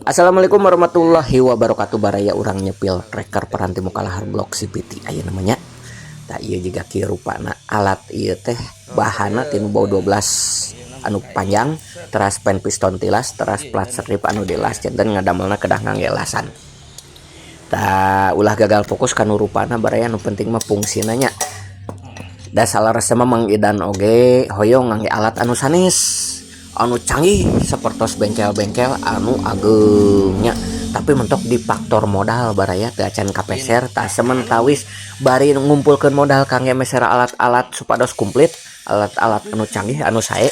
Assalamualaikum warahmatullahi wabarakatuh. Baraya urang nyepil tracker peranti mukalahar blok CPT aya namanya. Tak iya juga kieu rupana alat ieu teh bahana tinu bau 12 anu panjang, teras pen piston tilas, teras plat strip anu dilas janten ngadamelna kedah ngangge lasan. Tak ulah gagal fokus kanu rupana baraya anu penting mah fungsina nya. Da salaresna mah Mang Idan oge hoyong ngangge alat anu sanes, anu canggih sapertos bengkel-bengkel anu agengnya, tapi mentok di faktor modal baraya teu acan kapeser tah sementawis bari ngumpulkeun modal kangge meser alat-alat supados komplit, alat-alat anu canggih anu sae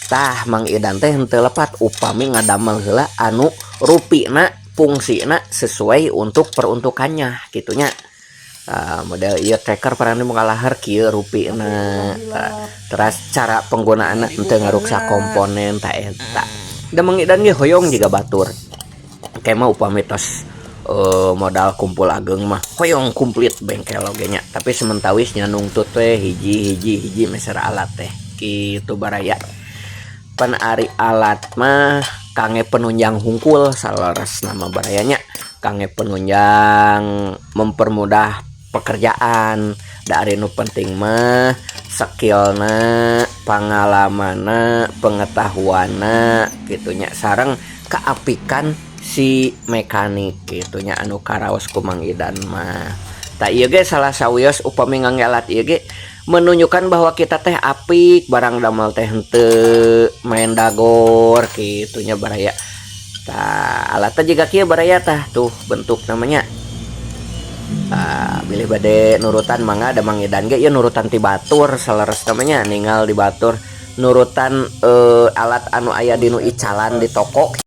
tah Mang Idan teh henteu lepat upami ngadamel heula anu rupina fungsina sesuai untuk peruntukannya gitunya. Model ieu tracker peranti mukalahar kieu rupina, teras cara penggunaanna henteu ngaruksak komponen ta eta. Da Mang Idan ge hoyong jiga batur. Kema upami tos modal kumpul ageng mah hoyong komplit bengkel oge nya, tapi sementawis nya nungtut teh hiji meser alat teh kitu baraya. Pan ari alat mah kangge penunjang hungkul salaras nama barayanya, kangge penunjang mempermudah pekerjaan. Dari nu penting mah skillna, pengalamanna, pengetahuanna gitunya sareng keapikan si mekanik gitunya anu karaos ku Mang Idan mah. Tak ieu ge salah sawios upami ngangge alat ieu ge menunjukkan bahwa kita teh apik barang damel teh henteu main dagor gitunya baraya. Tah alat teh jiga kieu baraya tah tuh bentuk namanya. Bilih bade nurutan mangga ada Mang Idan ge ieu nurutan ti batur salares namanya, ninggal di batur nurutan alat anu aya dinu icalan di toko.